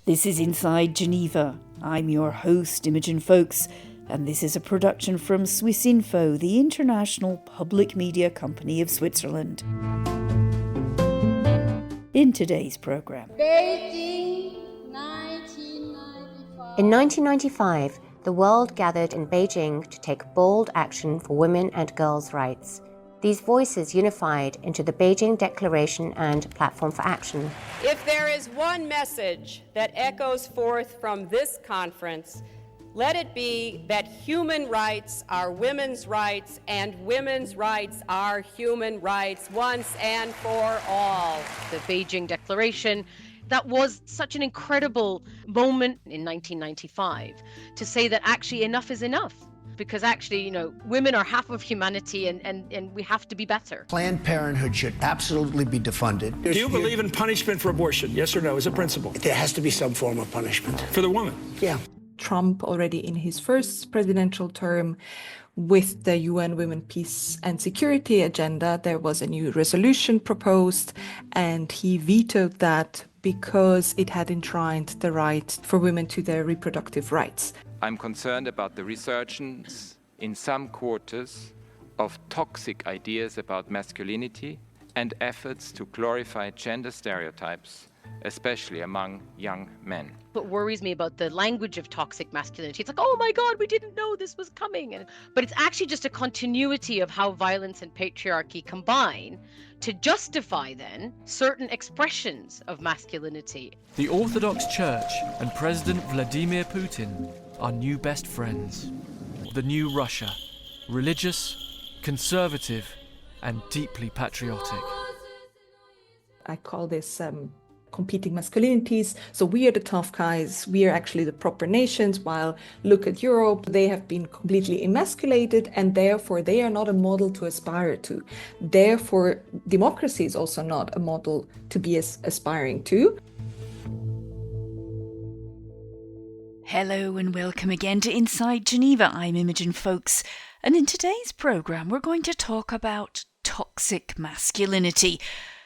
This is Inside Geneva. I'm your host, Imogen Folks, and this is a production from Swissinfo, the international public media company of Switzerland. In today's programme. Beijing, 1995. In 1995, the world gathered in Beijing to take bold action for women and girls' rights. These voices unified into the Beijing Declaration and Platform for Action. If there is one message that echoes forth from this conference, let it be that human rights are women's rights and women's rights are human rights once and for all. The Beijing Declaration, that was such an incredible moment in 1995 to say that actually enough is enough. Because actually, women are half of humanity and we have to be better. Planned Parenthood should absolutely be defunded. Do you believe in punishment for abortion? Yes or no, as a principle? There has to be some form of punishment. For the woman? Yeah. Trump already in his first presidential term with the UN Women Peace and Security agenda, there was a new resolution proposed and he vetoed that because it had enshrined the right for women to their reproductive rights. I'm concerned about the resurgence in some quarters of toxic ideas about masculinity and efforts to glorify gender stereotypes, especially among young men. What worries me about the language of toxic masculinity, it's like, oh my God, we didn't know this was coming. But it's actually just a continuity of how violence and patriarchy combine to justify then certain expressions of masculinity. The Orthodox Church and President Vladimir Putin are new best friends. The new Russia, religious, conservative, and deeply patriotic. I call this competing masculinities. So we are the tough guys, we are actually the proper nations, while look at Europe, they have been completely emasculated and therefore they are not a model to aspire to. Therefore, democracy is also not a model to be aspiring to. Hello and welcome again to Inside Geneva. I'm Imogen Folks, and in today's programme we're going to talk about toxic masculinity.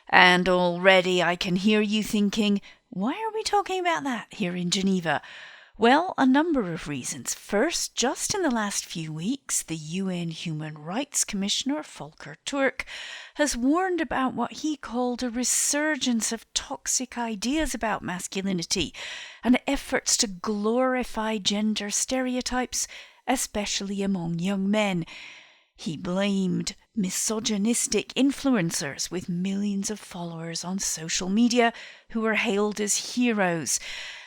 And already I can hear you thinking, why are we talking about that here in Geneva? Well, a number of reasons. First, just in the last few weeks, the UN Human Rights Commissioner, Volker Turk, has warned about what he called a resurgence of toxic ideas about masculinity and efforts to glorify gender stereotypes, especially among young men. He blamed misogynistic influencers with millions of followers on social media who are hailed as heroes.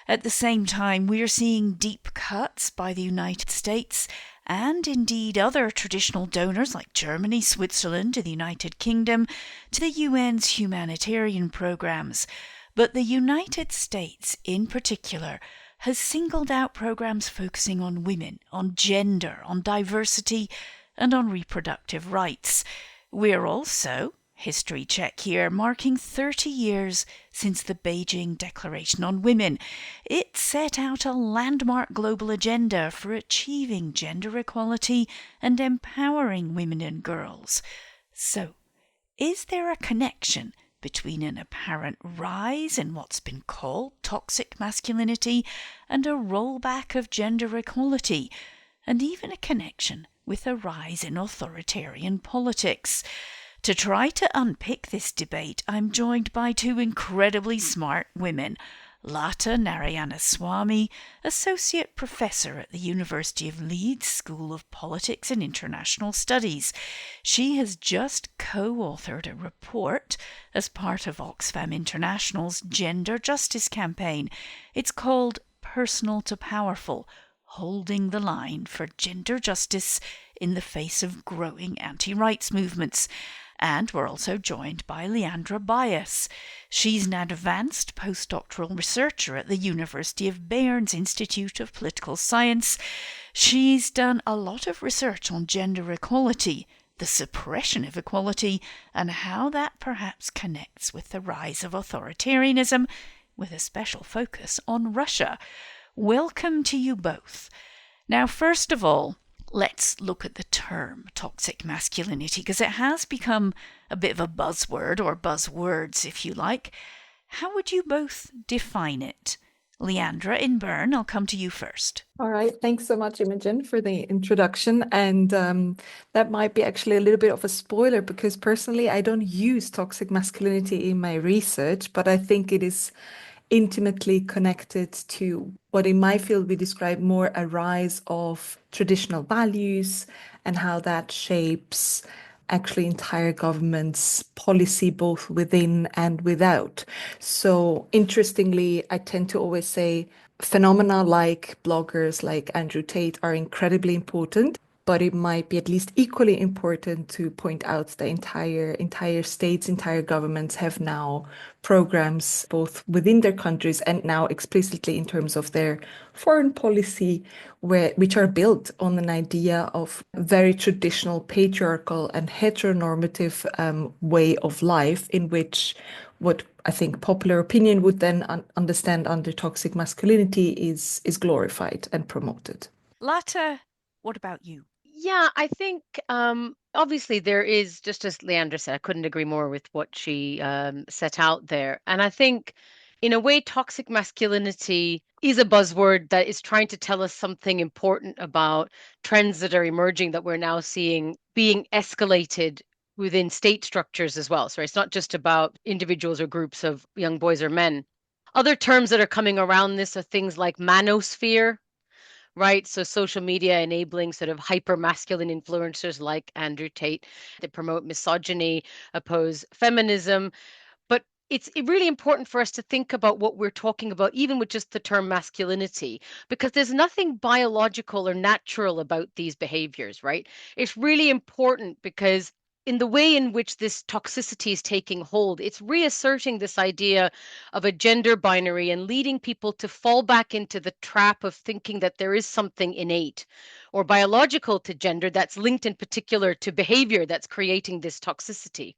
At the same time, we're seeing deep cuts by the United States and indeed other traditional donors like Germany, Switzerland, and the United Kingdom to the UN's humanitarian programs. But the United States in particular has singled out programs focusing on women, on gender, on diversity, and on reproductive rights. We're also, history check here, marking 30 years since the Beijing Declaration on Women. It set out a landmark global agenda for achieving gender equality and empowering women and girls. So, is there a connection between an apparent rise in what's been called toxic masculinity and a rollback of gender equality, and even a connection with a rise in authoritarian politics? To try to unpick this debate, I'm joined by two incredibly smart women. Lata Narayanaswamy, Associate Professor at the University of Leeds School of Politics and International Studies. She has just co-authored a report as part of Oxfam International's Gender Justice Campaign. It's called Personal to Powerful: Holding the Line for Gender Justice in the Face of Growing Anti-Rights Movements. And we're also joined by Leandra Bias. She's an advanced postdoctoral researcher at the University of Bern's Institute of Political Science. She's done a lot of research on gender equality, the suppression of equality, and how that perhaps connects with the rise of authoritarianism, with a special focus on Russia. Welcome to you both. Now, first of all, let's look at the term toxic masculinity, because it has become a bit of a buzzword, or buzzwords if you like. How would you both define it? Leandra in Bern, I'll come to you first. All right. Thanks so much, Imogen, for the introduction. And that might be actually a little bit of a spoiler because personally, I don't use toxic masculinity in my research, but I think it is intimately connected to what in my field we describe more a rise of traditional values and how that shapes actually entire government's policy, both within and without. So interestingly, I tend to always say phenomena like bloggers like Andrew Tate are incredibly important, but it might be at least equally important to point out that entire states, entire governments have now programs both within their countries and now explicitly in terms of their foreign policy, which are built on an idea of very traditional patriarchal and heteronormative way of life, in which what I think popular opinion would then understand under toxic masculinity is glorified and promoted. Lata, what about you? Yeah, I think obviously there is, just as Leandra said, I couldn't agree more with what she set out there. And I think, in a way, toxic masculinity is a buzzword that is trying to tell us something important about trends that are emerging that we're now seeing being escalated within state structures as well. So it's not just about individuals or groups of young boys or men. Other terms that are coming around this are things like manosphere, right? So social media enabling sort of hyper masculine influencers like Andrew Tate that promote misogyny, oppose feminism. But it's really important for us to think about what we're talking about, even with just the term masculinity, because there's nothing biological or natural about these behaviors, right? It's really important because in the way in which this toxicity is taking hold, it's reasserting this idea of a gender binary and leading people to fall back into the trap of thinking that there is something innate or biological to gender that's linked in particular to behavior that's creating this toxicity.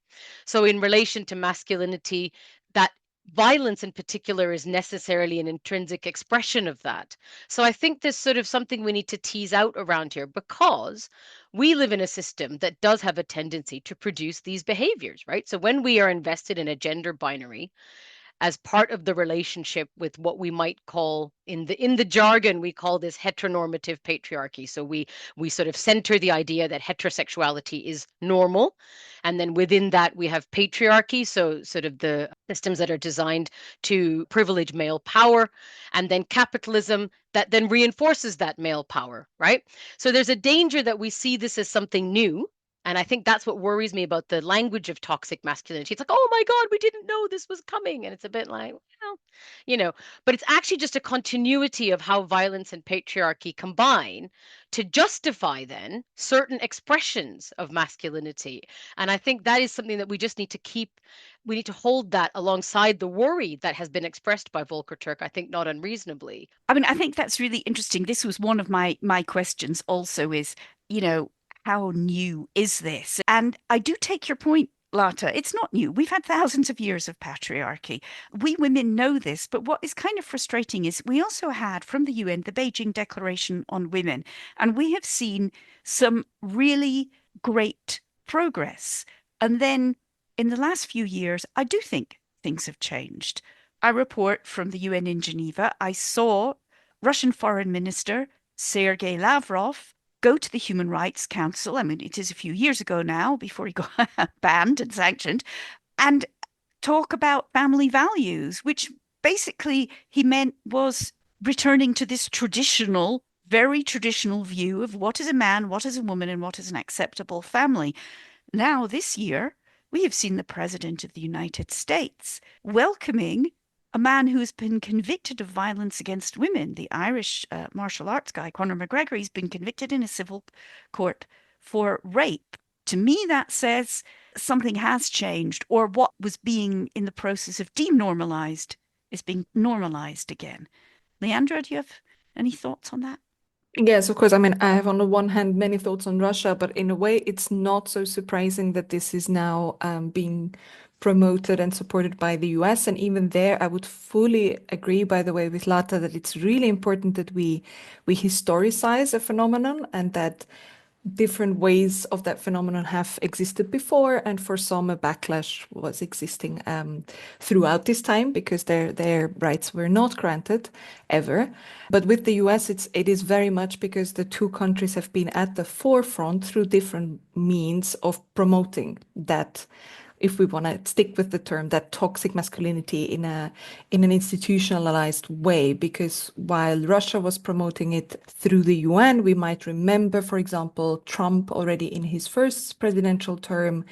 So, in relation to masculinity, that violence in particular is necessarily an intrinsic expression of that. So I think there's sort of something we need to tease out around here because we live in a system that does have a tendency to produce these behaviors, right? So when we are invested in a gender binary, as part of the relationship with what we might call in the jargon we call this heteronormative patriarchy. So we sort of center the idea that heterosexuality is normal, and then within that we have patriarchy, so sort of the systems that are designed to privilege male power, and then capitalism that then reinforces that male power, right? So there's a danger that we see this as something new. And I think that's what worries me about the language of toxic masculinity. It's like, oh my God, we didn't know this was coming. And it's a bit like, well, but it's actually just a continuity of how violence and patriarchy combine to justify then certain expressions of masculinity. And I think that is something that we just need to we need to hold that alongside the worry that has been expressed by Volker Turk, I think not unreasonably. I mean, I think that's really interesting. This was one of my questions also is, how new is this? And I do take your point, Lata. It's not new. We've had thousands of years of patriarchy. We women know this, but what is kind of frustrating is we also had from the UN the Beijing Declaration on Women, and we have seen some really great progress. And then in the last few years, I do think things have changed. I report from the UN in Geneva. I saw Russian Foreign Minister Sergei Lavrov go to the Human Rights Council. I mean, it is a few years ago now, before he got banned and sanctioned, and talk about family values, which basically he meant was returning to this traditional, very traditional view of what is a man, what is a woman, and what is an acceptable family. Now, this year, we have seen the President of the United States welcoming a man who has been convicted of violence against women. The Irish martial arts guy, Conor McGregor, he's been convicted in a civil court for rape. To me, that says something has changed, or what was being in the process of denormalized is being normalized again. Leandra, do you have any thoughts on that? Yes, of course. I mean, I have on the one hand many thoughts on Russia, but in a way, it's not so surprising that this is now being promoted and supported by the US. And even there, I would fully agree, by the way, with Lata that it's really important that we historicize a phenomenon and that different ways of that phenomenon have existed before, and for some a backlash was existing throughout this time because their rights were not granted ever. But with the US, it is very much because the two countries have been at the forefront through different means of promoting that, if we want to stick with the term, that toxic masculinity in an institutionalized way. Because while Russia was promoting it through the UN, we might remember, for example, Trump already in his first presidential term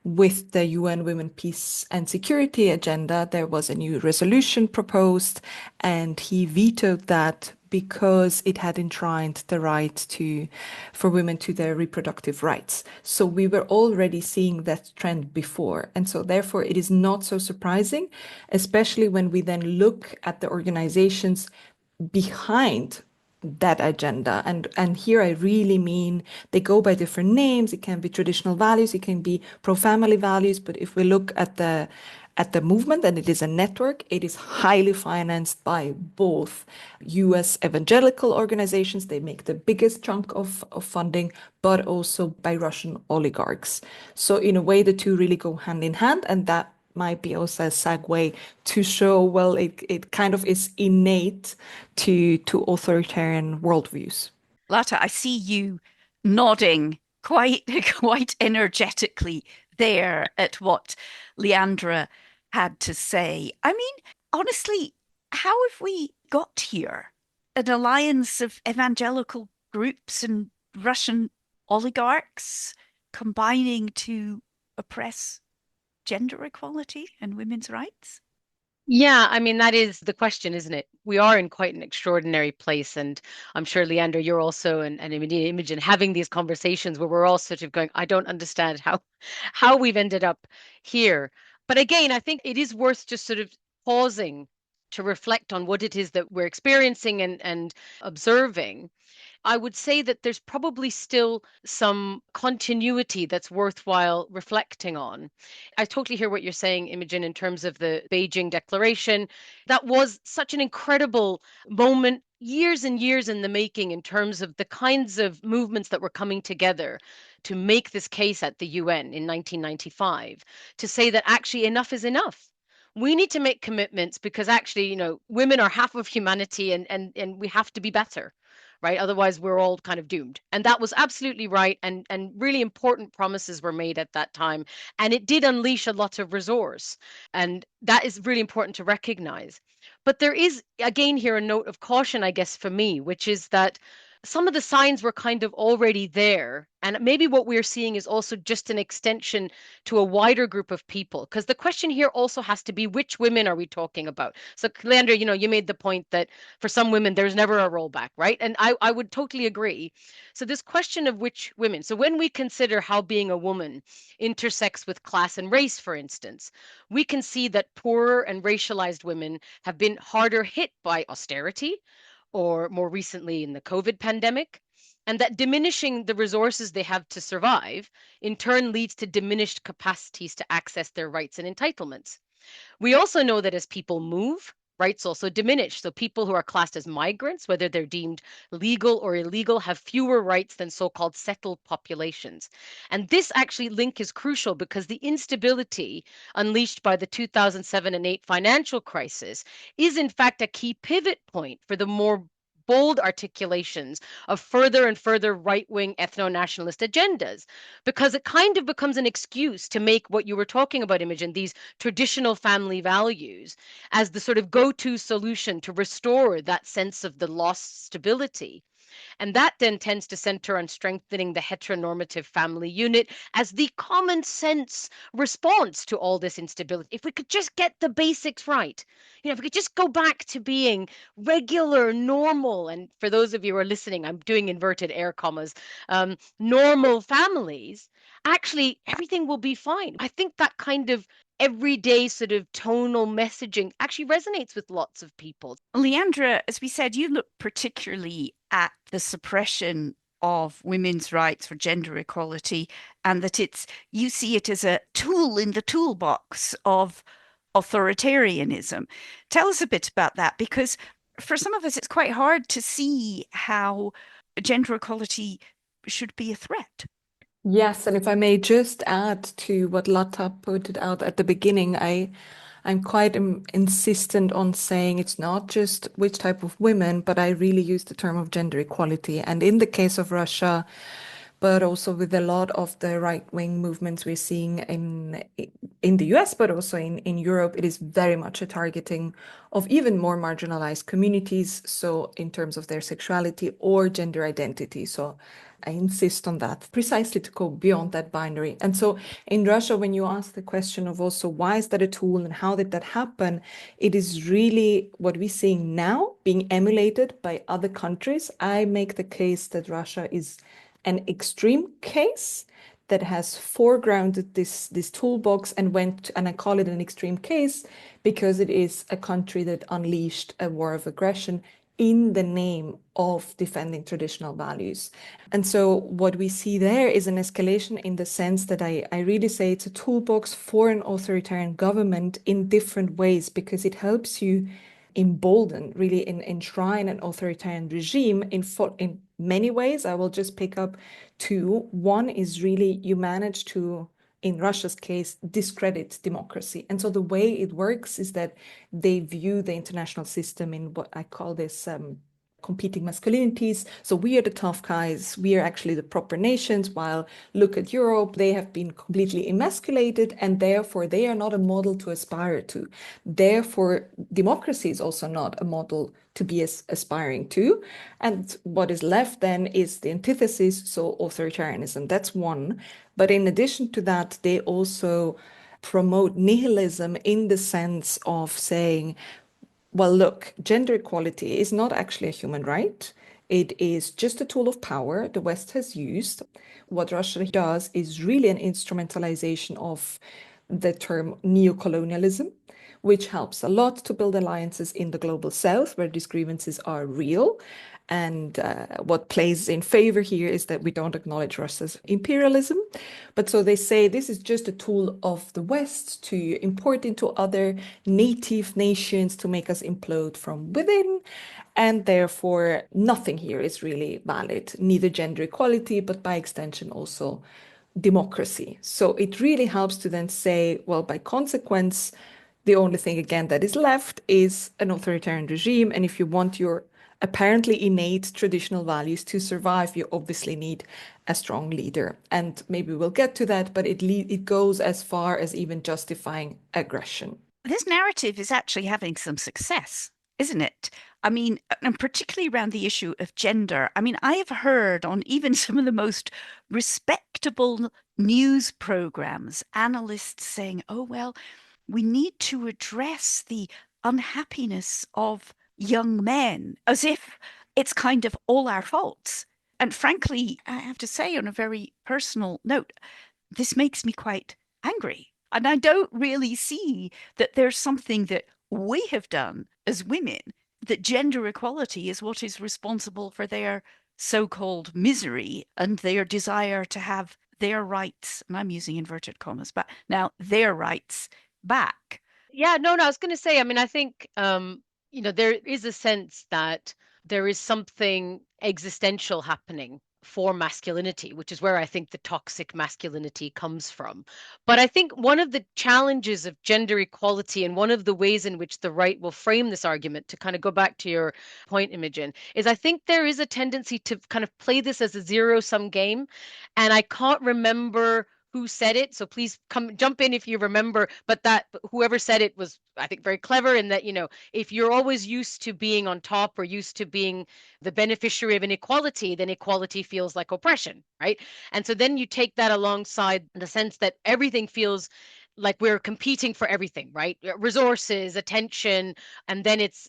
with the UN Women, Peace and Security agenda, there was a new resolution proposed, and he vetoed that because it had enshrined the right for women to their reproductive rights. So we were already seeing that trend before. And so therefore it is not so surprising, especially when we then look at the organizations behind that agenda. And here I really mean they go by different names. It can be traditional values, it can be pro-family values. But if we look at the movement, and it is a network, it is highly financed by both US evangelical organizations, they make the biggest chunk of funding, but also by Russian oligarchs. So in a way, the two really go hand in hand, and that might be also a segue to show, well, it kind of is innate to authoritarian worldviews. Lata, I see you nodding quite quite energetically there at what Leandra had to say. I mean, honestly, how have we got here? An alliance of evangelical groups and Russian oligarchs combining to oppress gender equality and women's rights? Yeah, I mean, that is the question, isn't it? We are in quite an extraordinary place. And I'm sure, Leandra, you're also, and Imogen, having these conversations where we're all sort of going, I don't understand how we've ended up here. But again, I think it is worth just sort of pausing to reflect on what it is that we're experiencing and observing. I would say that there's probably still some continuity that's worthwhile reflecting on. I totally hear what you're saying, Imogen, in terms of the Beijing Declaration. That was such an incredible moment, years and years in the making, in terms of the kinds of movements that were coming together to make this case at the UN in 1995, to say that actually enough is enough. We need to make commitments because actually, women are half of humanity, and we have to be better, right? Otherwise, we're all kind of doomed. And that was absolutely right. And really important promises were made at that time. And it did unleash a lot of resource. And that is really important to recognize. But there is, again, here a note of caution, I guess, for me, which is that some of the signs were kind of already there. And maybe what we're seeing is also just an extension to a wider group of people. Because the question here also has to be, which women are we talking about? So, Leandra, you made the point that for some women, there's never a rollback, right? And I would totally agree. So this question of which women, so when we consider how being a woman intersects with class and race, for instance, we can see that poorer and racialized women have been harder hit by austerity, or more recently in the COVID pandemic, and that diminishing the resources they have to survive in turn leads to diminished capacities to access their rights and entitlements. We also know that as people move, rights also diminish. So people who are classed as migrants, whether they're deemed legal or illegal, have fewer rights than so-called settled populations. And this actually link is crucial because the instability unleashed by the 2007 and 8 financial crisis is in fact a key pivot point for the more bold articulations of further and further right-wing ethno-nationalist agendas, because it kind of becomes an excuse to make what you were talking about, Imogen, these traditional family values as the sort of go-to solution to restore that sense of the lost stability. And that then tends to center on strengthening the heteronormative family unit as the common sense response to all this instability. If we could just get the basics right, if we could just go back to being regular, normal, and for those of you who are listening, I'm doing inverted air commas, normal families, actually everything will be fine. I think that kind of everyday sort of tonal messaging actually resonates with lots of people. Leandra, as we said, you look particularly at the suppression of women's rights for gender equality, and that you see it as a tool in the toolbox of authoritarianism. Tell us a bit about that, because for some of us, it's quite hard to see how gender equality should be a threat. Yes, and if I may just add to what Lata pointed out at the beginning, I'm quite insistent on saying it's not just which type of women, but I really use the term of gender equality. And in the case of Russia, but also with a lot of the right-wing movements we're seeing in the US, but also in Europe, it is very much a targeting of even more marginalized communities. So in terms of their sexuality or gender identity. So I insist on that precisely to go beyond that binary. And so in Russia, when you ask the question of also why is that a tool and how did that happen, it is really what we're seeing now being emulated by other countries. I make the case that Russia is an extreme case that has foregrounded this toolbox and I call it an extreme case because it is a country that unleashed a war of aggression in the name of defending traditional values. And so what we see there is an escalation in the sense that I really say it's a toolbox for an authoritarian government in different ways because it helps you embolden, really enshrine an authoritarian regime in many ways. I will just pick up two. One is really you manage to, in Russia's case, discredit democracy. And so the way it works is that they view the international system in what I call this competing masculinities. So we are the tough guys. We are actually the proper nations. While look at Europe, they have been completely emasculated and therefore they are not a model to aspire to. Therefore, democracy is also not a model to be aspiring to. And what is left then is the antithesis, so authoritarianism. That's one. But in addition to that, they also promote nihilism in the sense of saying, well, look, gender equality is not actually a human right. It is just a tool of power the West has used. What Russia does is really an instrumentalization of the term neocolonialism, which helps a lot to build alliances in the global South, where these grievances are real. And what plays in favor here is that we don't acknowledge Russia's imperialism. But so they say this is just a tool of the West to import into other native nations to make us implode from within. And therefore, nothing here is really valid, neither gender equality, but by extension also democracy. So it really helps to then say, well, by consequence, the only thing, again, that is left is an authoritarian regime. And if you want your apparently innate traditional values to survive, you obviously need a strong leader. And maybe we'll get to that, but it goes as far as even justifying aggression. This narrative is actually having some success, isn't it? I mean, and particularly around the issue of gender. I mean, I have heard on even some of the most respectable news programs, analysts saying, oh, well, we need to address the unhappiness of young men as if it's kind of all our faults. And frankly, I have to say, on a very personal note, this makes me quite angry. And I don't really see that there's something that we have done as women, that gender equality is what is responsible for their so-called misery and their desire to have their rights, and I'm using inverted commas, but now their rights back. Yeah, no, I was going to say, I mean, I think, there is a sense that there is something existential happening for masculinity, which is where I think the toxic masculinity comes from. But I think one of the challenges of gender equality and one of the ways in which the right will frame this argument, to kind of go back to your point, Imogen, is I think there is a tendency to kind of play this as a zero-sum game. And I can't remember who said it, so please jump in if you remember, but that whoever said it was, I think, very clever in that, if you're always used to being on top or used to being the beneficiary of inequality, then equality feels like oppression, right? And so then you take that alongside the sense that everything feels like we're competing for everything, right? Resources, attention, and then it's,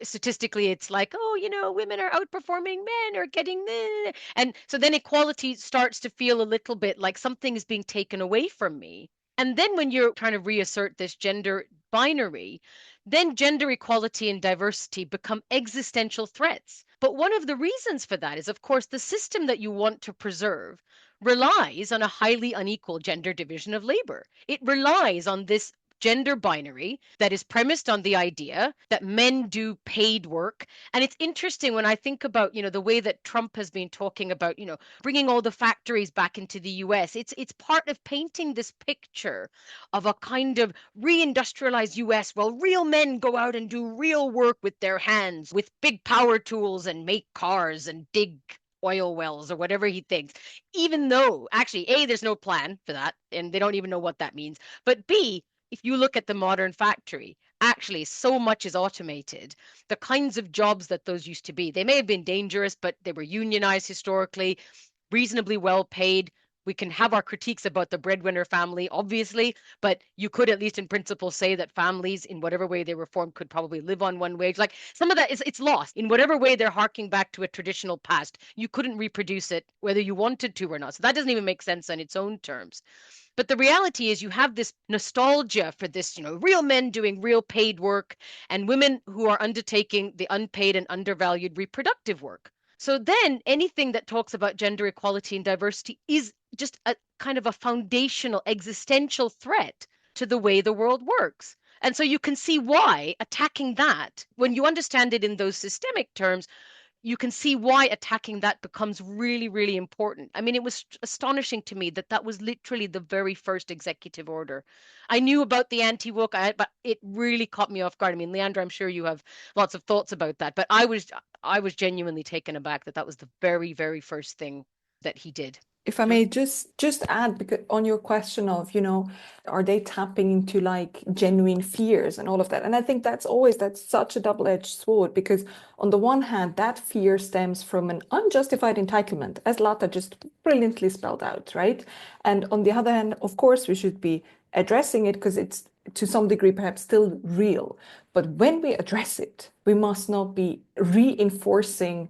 statistically it's like, oh, women are outperforming men or getting this. And so then equality starts to feel a little bit like something is being taken away from me. And then when you're trying to reassert this gender binary, then gender equality and diversity become existential threats. But one of the reasons for that is, of course, the system that you want to preserve relies on a highly unequal gender division of labor. It relies on this gender binary that is premised on the idea that men do paid work. And it's interesting when I think about, the way that Trump has been talking about, bringing all the factories back into the US. It's part of painting this picture of a kind of reindustrialized US. Well, real men go out and do real work with their hands, with big power tools, and make cars and dig oil wells or whatever he thinks, even though actually, A, there's no plan for that and they don't even know what that means. But B, if you look at the modern factory, actually so much is automated. The kinds of jobs that those used to be, they may have been dangerous, but they were unionized historically, reasonably well paid. We can have our critiques about the breadwinner family, obviously, but you could at least in principle say that families, in whatever way they were formed, could probably live on one wage. Like some of that it's lost. In whatever way they're harking back to a traditional past, you couldn't reproduce it whether you wanted to or not. So that doesn't even make sense on its own terms. But the reality is you have this nostalgia for this, real men doing real paid work and women who are undertaking the unpaid and undervalued reproductive work. So then anything that talks about gender equality and diversity is just a kind of a foundational existential threat to the way the world works. And so you can see why attacking that, when you understand it in those systemic terms, you can see why attacking that becomes really, really important. I mean, it was astonishing to me that that was literally the very first executive order. I knew about the anti-woke, but it really caught me off guard. I mean, Leandra, I'm sure you have lots of thoughts about that, but I was genuinely taken aback that that was the very, very first thing that he did. If I may just add, because on your question of, are they tapping into like genuine fears and all of that? And I think that's such a double-edged sword, because on the one hand, that fear stems from an unjustified entitlement, as Lata just brilliantly spelled out, right? And on the other hand, of course, we should be addressing it because it's to some degree perhaps still real. But when we address it, we must not be reinforcing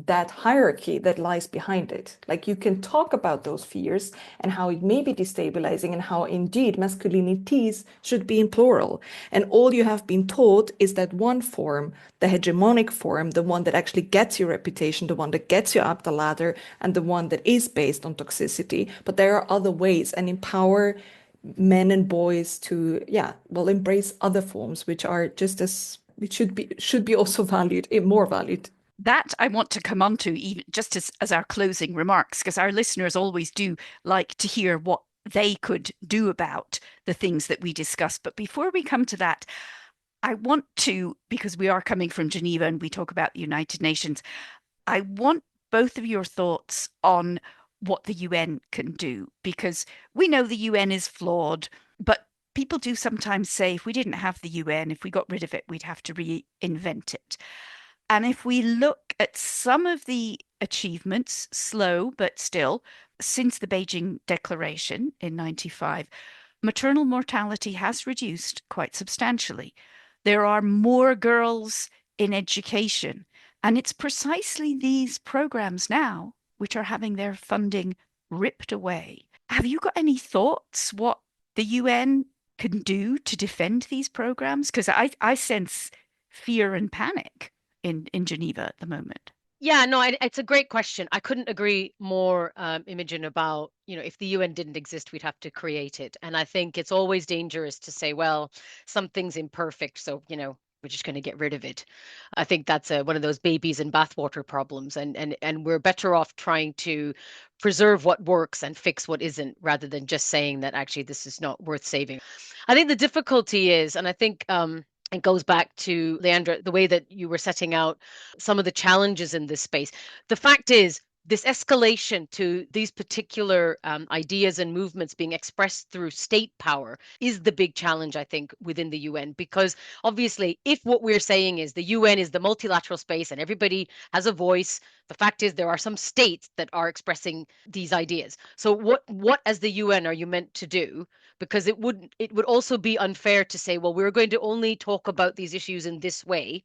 that hierarchy that lies behind it. Like, you can talk about those fears and how it may be destabilizing and how indeed masculinities should be in plural. And all you have been taught is that one form, the hegemonic form, the one that actually gets your reputation, the one that gets you up the ladder, and the one that is based on toxicity. But there are other ways, and empower men and boys to, embrace other forms, which are just as, it should be also valued, more valued. That I want to come on to even just as our closing remarks, because our listeners always do like to hear what they could do about the things that we discuss. But before we come to that, I want to, because we are coming from Geneva and we talk about the United Nations, I want both of your thoughts on what the UN can do, because we know the UN is flawed, but people do sometimes say if we didn't have the UN, if we got rid of it, we'd have to reinvent it. And if we look at some of the achievements, slow but still, since the Beijing Declaration in 95, maternal mortality has reduced quite substantially. There are more girls in education. And it's precisely these programs now which are having their funding ripped away. Have you got any thoughts what the UN can do to defend these programs? Because I sense fear and panic in Geneva at the moment. Yeah, no, it's a great question. I couldn't agree more, Imogen, about, if the UN didn't exist, we'd have to create it. And I think it's always dangerous to say, well, something's imperfect, so, we're just going to get rid of it. I think that's one of those babies in bathwater problems. And we're better off trying to preserve what works and fix what isn't, rather than just saying that actually this is not worth saving. I think the difficulty is, and I think it goes back to, Leandra, the way that you were setting out some of the challenges in this space. The fact is, this escalation to these particular ideas and movements being expressed through state power is the big challenge, I think, within the UN. Because obviously, if what we're saying is the UN is the multilateral space and everybody has a voice, the fact is there are some states that are expressing these ideas. So what as the UN are you meant to do? Because it would also be unfair to say, well, we're going to only talk about these issues in this way,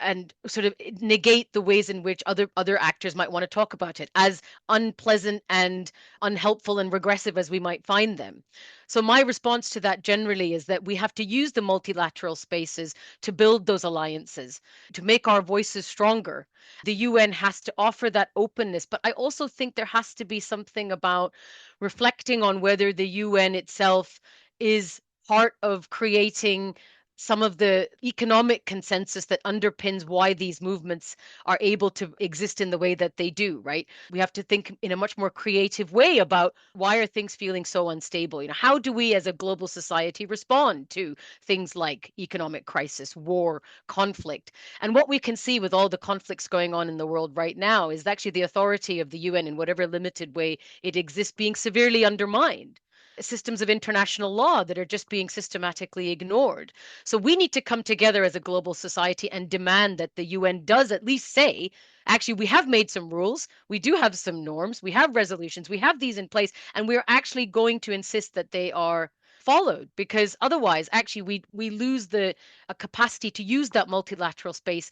and sort of negate the ways in which other actors might want to talk about it, as unpleasant and unhelpful and regressive as we might find them. So my response to that generally is that we have to use the multilateral spaces to build those alliances, to make our voices stronger. The UN has to offer that openness, but I also think there has to be something about reflecting on whether the UN itself is part of creating some of the economic consensus that underpins why these movements are able to exist in the way that they do, right? We have to think in a much more creative way about why are things feeling so unstable? How do we as a global society respond to things like economic crisis, war, conflict? And what we can see with all the conflicts going on in the world right now is actually the authority of the UN, in whatever limited way it exists, being severely undermined. Systems of international law that are just being systematically ignored. So we need to come together as a global society and demand that the UN does at least say, actually, we have made some rules, we do have some norms, we have resolutions, we have these in place, and we're actually going to insist that they are followed, because otherwise actually we lose the capacity to use that multilateral space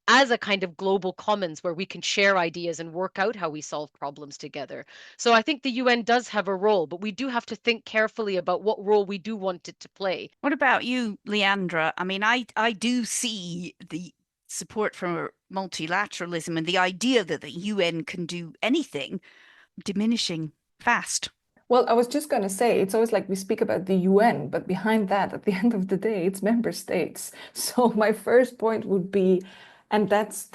as a kind of global commons where we can share ideas and work out how we solve problems together. So I think the UN does have a role, but we do have to think carefully about what role we do want it to play. What about you, Leandra? I mean, I do see the support for multilateralism and the idea that the UN can do anything diminishing fast. Well, I was just going to say, it's always like we speak about the UN, but behind that, at the end of the day, it's member states. So my first point would be, and that's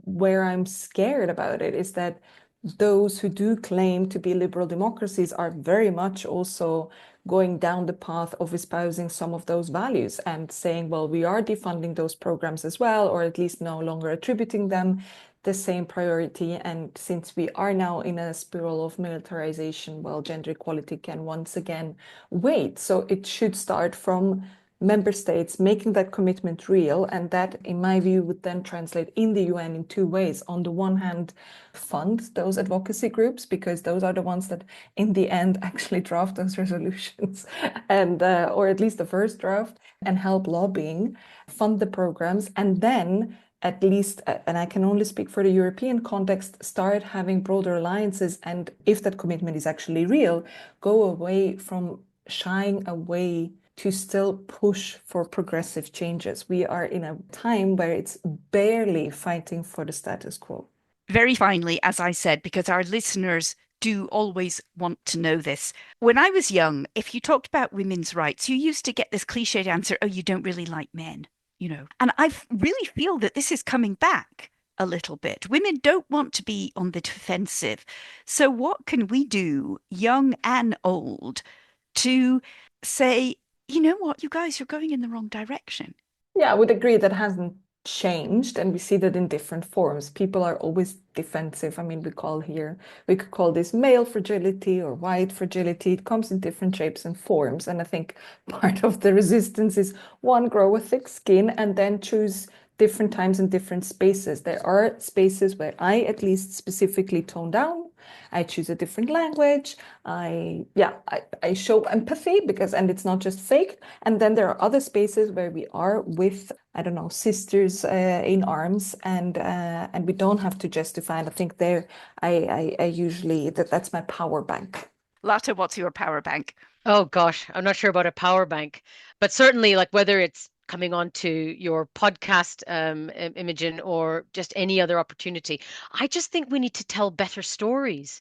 where I'm scared about it, is that those who do claim to be liberal democracies are very much also going down the path of espousing some of those values and saying, well, we are defunding those programs as well, or at least no longer attributing them the same priority. And since we are now in a spiral of militarization, well, gender equality can once again wait. So it should start from member states making that commitment real. And that, in my view, would then translate in the UN in two ways. On the one hand, fund those advocacy groups, because those are the ones that in the end actually draft those resolutions and or at least the first draft, and help lobbying, fund the programs, and then at least, and I can only speak for the European context, start having broader alliances. And if that commitment is actually real, go away from shying away to still push for progressive changes. We are in a time where it's barely fighting for the status quo. Very finally, as I said, because our listeners do always want to know this. When I was young, if you talked about women's rights, you used to get this cliched answer, oh, you don't really like men. And I really feel that this is coming back a little bit. Women don't want to be on the defensive. So what can we do, young and old, to say, you know what, you guys, you're going in the wrong direction? Yeah, I would agree that hasn't changed, and we see that in different forms. People are always defensive. I mean, we could call this male fragility or white fragility. It comes in different shapes and forms. And I think part of the resistance is, one, grow a thick skin and then choose different times and different spaces. There are spaces where I at least specifically tone down. I choose a different language. I show empathy and it's not just fake. And then there are other spaces where we are with, I don't know, sisters in arms, and we don't have to justify. And I think there, I usually that's my power bank. Lata, what's your power bank? Oh gosh, I'm not sure about a power bank, but certainly, like, whether it's coming on to your podcast, Imogen, or just any other opportunity, I just think we need to tell better stories.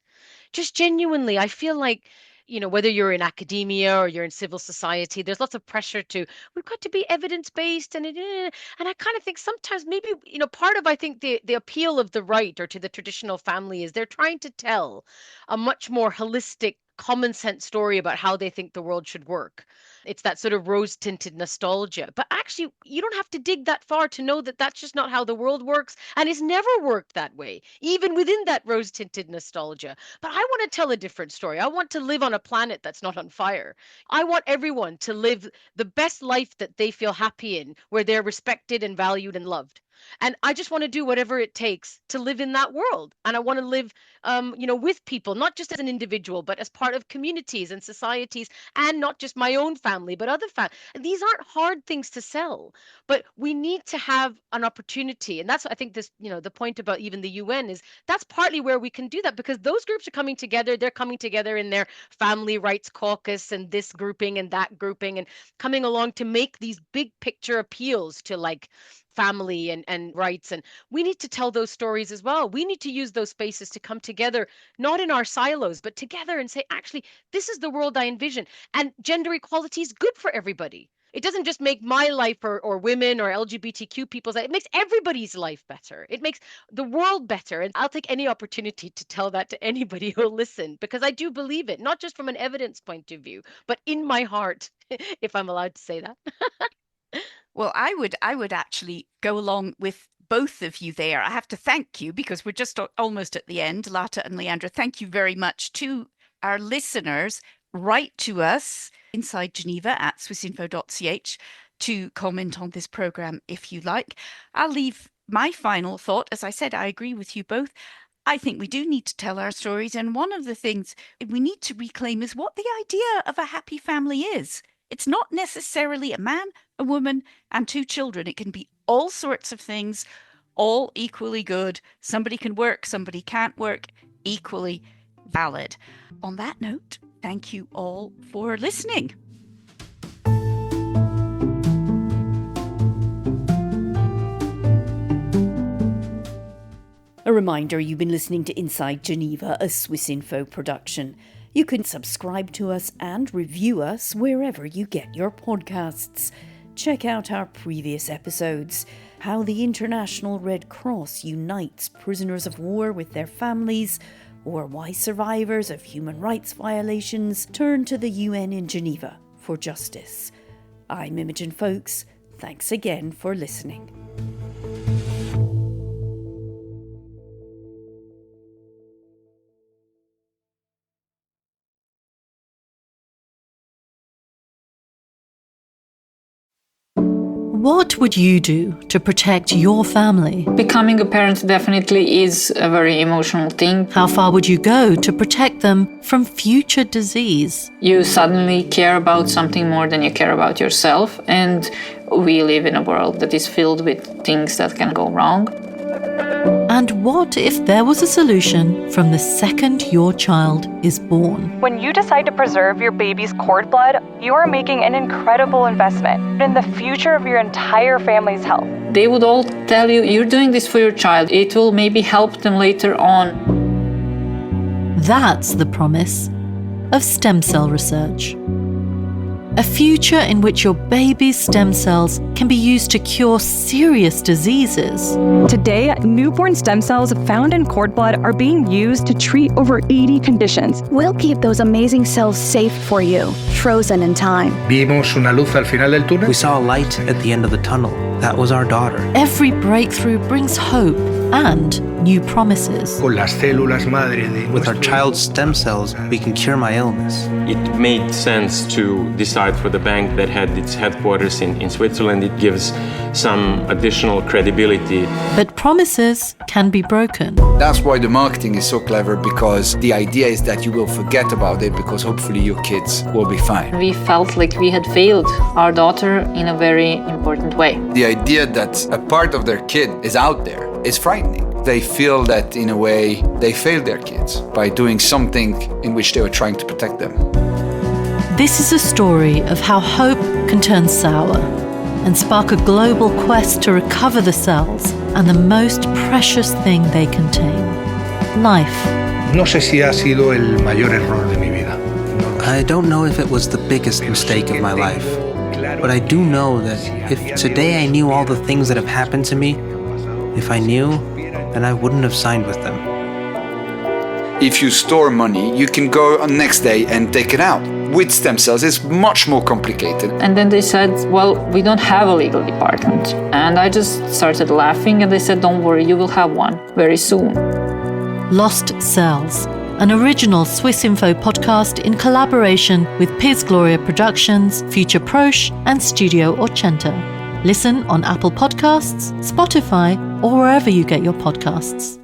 Just genuinely, I feel like, whether you're in academia or you're in civil society, there's lots of pressure we've got to be evidence-based, and I kind of think sometimes maybe, part of, I think, the appeal of the right or to the traditional family is they're trying to tell a much more holistic, common sense story about how they think the world should work. It's that sort of rose-tinted nostalgia. But actually, you don't have to dig that far to know that that's just not how the world works, and it's never worked that way, even within that rose-tinted nostalgia. But I want to tell a different story. I want to live on a planet that's not on fire. I want everyone to live the best life that they feel happy in, where they're respected and valued and loved. And I just want to do whatever it takes to live in that world. And I want to live, with people, not just as an individual, but as part of communities and societies, and not just my own family, but other families. These aren't hard things to sell, but we need to have an opportunity. And that's, I think, this, the point about even the UN is that's partly where we can do that, because those groups are coming together. They're coming together in their family rights caucus and this grouping and that grouping, and coming along to make these big picture appeals to, like, family and rights. And we need to tell those stories as well. We need to use those spaces to come together, not in our silos, but together and say, actually, this is the world I envision. And gender equality is good for everybody. It doesn't just make my life or women or LGBTQ people's life. It makes everybody's life better. It makes the world better. And I'll take any opportunity to tell that to anybody who'll listen, because I do believe it, not just from an evidence point of view, but in my heart, if I'm allowed to say that. Well, I would actually go along with both of you there. I have to thank you because we're just almost at the end. Lata and Leandra, thank you very much. To our listeners, write to us inside Geneva at swissinfo.ch to comment on this program if you like. I'll leave my final thought. As I said, I agree with you both. I think we do need to tell our stories. And one of the things we need to reclaim is what the idea of a happy family is. It's not necessarily a man, a woman, and 2 children. It can be all sorts of things, all equally good. Somebody can work, somebody can't work, equally valid. On that note, thank you all for listening. A reminder, you've been listening to Inside Geneva, a Swiss Info production. You can subscribe to us and review us wherever you get your podcasts. Check out our previous episodes, how the International Red Cross unites prisoners of war with their families, or why survivors of human rights violations turn to the UN in Geneva for justice. I'm Imogen Folks. Thanks again for listening. What would you do to protect your family? Becoming a parent definitely is a very emotional thing. How far would you go to protect them from future disease? You suddenly care about something more than you care about yourself, and we live in a world that is filled with things that can go wrong. And what if there was a solution from the second your child is born? When you decide to preserve your baby's cord blood, you are making an incredible investment in the future of your entire family's health. They would all tell you, you're doing this for your child. It will maybe help them later on. That's the promise of stem cell research. A future in which your baby's stem cells can be used to cure serious diseases. Today, newborn stem cells found in cord blood are being used to treat over 80 conditions. We'll keep those amazing cells safe for you, frozen in time. Vimos una luz al final del túnel. We saw a light at the end of the tunnel. That was our daughter. Every breakthrough brings hope and new promises. Con las células madre de With our child's stem cells, we can cure my illness. It made sense to decide for the bank that had its headquarters in Switzerland. It gives some additional credibility. But promises can be broken. That's why the marketing is so clever, because the idea is that you will forget about it because hopefully your kids will be fine. We felt like we had failed our daughter in a very important way. The idea that a part of their kid is out there is frightening. They feel that in a way they failed their kids by doing something in which they were trying to protect them. This is a story of how hope can turn sour and spark a global quest to recover the cells and the most precious thing they contain: life. No sé si ha sido el mayor error de mi vida. I don't know if it was the biggest mistake of my life, but I do know that if today I knew all the things that have happened to me, if I knew, then I wouldn't have signed with them. If you store money, you can go on next day and take it out. With stem cells, it's much more complicated. And then they said, well, we don't have a legal department. And I just started laughing and they said, don't worry, you will have one very soon. Lost Cells, an original Swiss Info podcast in collaboration with Piz Gloria Productions, Future Proche and Studio Orcenta. Listen on Apple Podcasts, Spotify, or wherever you get your podcasts.